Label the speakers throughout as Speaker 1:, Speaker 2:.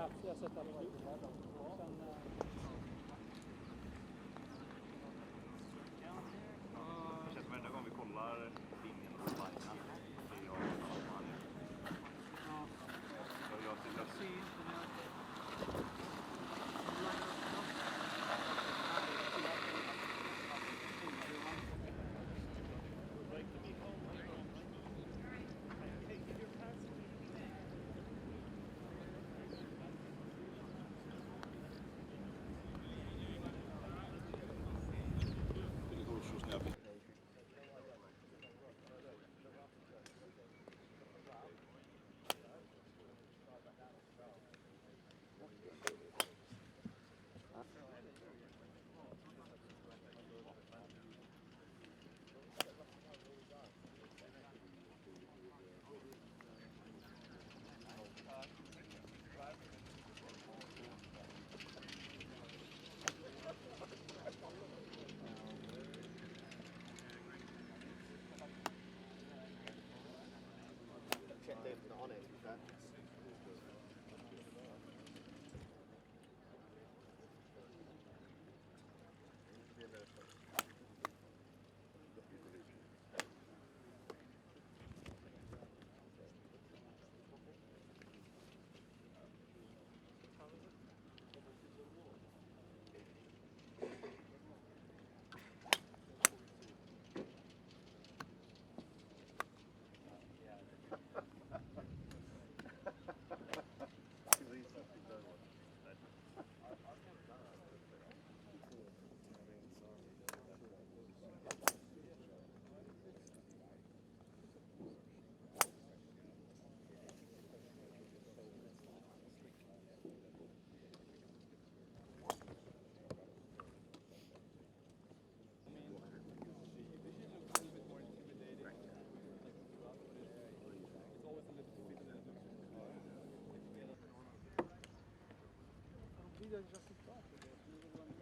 Speaker 1: känns som varenda gång vi kollar linjen och linjen så är jag samma. Jag ser
Speaker 2: on it.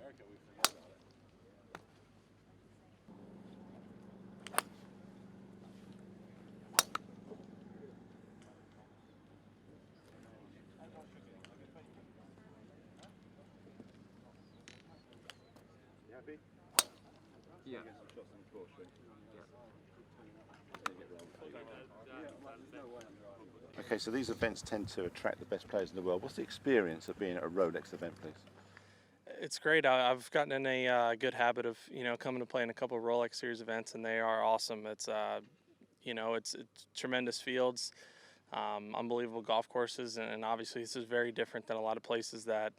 Speaker 1: America, we forget about it.
Speaker 2: You happy?
Speaker 3: Yeah.
Speaker 2: Get some shots on the floor, shall we? Okay, so these events tend to attract the best players in the world. What's the experience of being at a Rolex event, please?
Speaker 4: It's great. I've gotten in a good habit of coming to play in a couple of Rolex Series events, and they are awesome. It's it's tremendous fields, unbelievable golf courses, and obviously this is very different than a lot of places that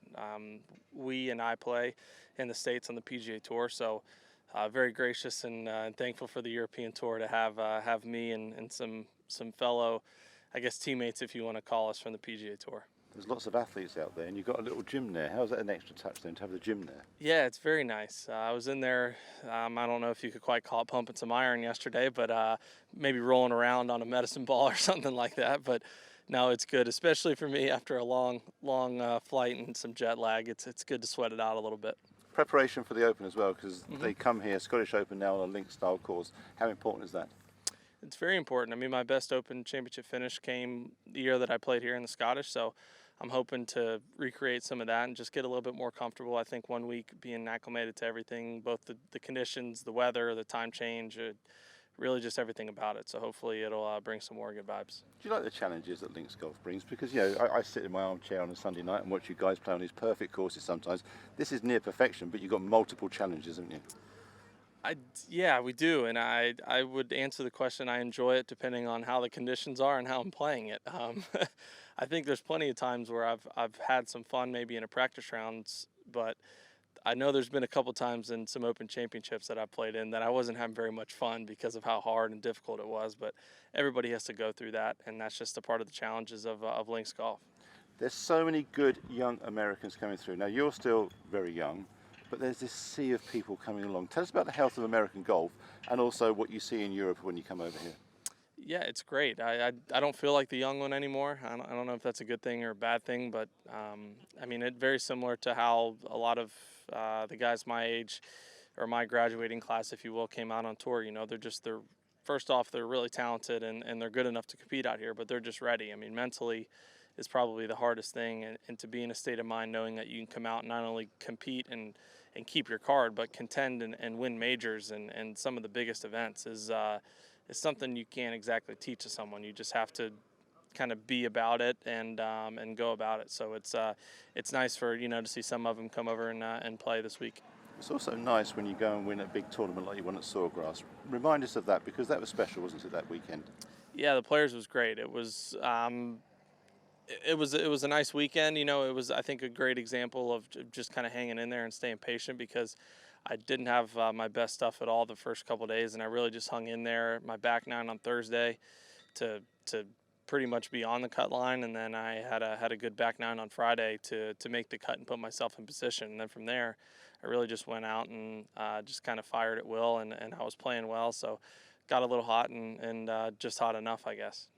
Speaker 4: we and I play in the States on the PGA Tour. So very gracious and thankful for the European Tour to have me and some fellow, I guess, teammates, if you want to call us, from the PGA Tour.
Speaker 2: There's lots of athletes out there, and you've got a little gym there. How's that an extra touch then to have the gym there?
Speaker 4: Yeah, it's very nice. I was in there, I don't know if you could quite call it pumping some iron yesterday, but maybe rolling around on a medicine ball or something like that. But no, it's good, especially for me after a long flight and some jet lag. It's good to sweat it out a little bit.
Speaker 2: Preparation for the Open as well, because they come here, Scottish Open now on a link style course. How important is that?
Speaker 4: It's very important. I mean, my best Open Championship finish came the year that I played here in the Scottish, so I'm hoping to recreate some of that and just get a little bit more comfortable. I think 1 week being acclimated to everything, both the conditions, the weather, the time change, really just everything about it. So hopefully it'll bring some more good vibes.
Speaker 2: Do you like the challenges that Links Golf brings? Because, I sit in my armchair on a Sunday night and watch you guys play on these perfect courses sometimes. This is near perfection, but you've got multiple challenges, haven't you?
Speaker 4: Yeah, we do, and I would answer the question. I enjoy it depending on how the conditions are and how I'm playing it. I think there's plenty of times where I've had some fun maybe in a practice rounds, but I know there's been a couple times in some Open Championships that I played in that I wasn't having very much fun because of how hard and difficult it was. But everybody has to go through that, and that's just a part of the challenges of links golf.
Speaker 2: There's so many good young Americans coming through. Now, you're still very young, but there's this sea of people coming along. Tell us about the health of American golf and also what you see in Europe when you come over here.
Speaker 4: Yeah, it's great. I don't feel like the young one anymore. I don't know if that's a good thing or a bad thing, but I mean, it's very similar to how a lot of the guys my age or my graduating class, if you will, came out on tour. They're first off, they're really talented and they're good enough to compete out here, but they're just ready. I mean, mentally is probably the hardest thing, and to be in a state of mind knowing that you can come out and not only compete and keep your card, but contend and win majors and some of the biggest events is something you can't exactly teach to someone. You just have to kind of be about it and go about it. So it's nice for to see some of them come over and play this week.
Speaker 2: It's also nice when you go and win a big tournament like you won at Sawgrass. Remind us of that, because that was special, wasn't it, that weekend?
Speaker 4: Yeah, the Players was great. It was a nice weekend. It was, I think, a great example of just kind of hanging in there and staying patient, because I didn't have my best stuff at all the first couple of days, and I really just hung in there. My back nine on Thursday to pretty much be on the cut line, and then I had a good back nine on Friday to make the cut and put myself in position. And then from there, I really just went out and just kind of fired at will, and I was playing well, so got a little hot and just hot enough, I guess.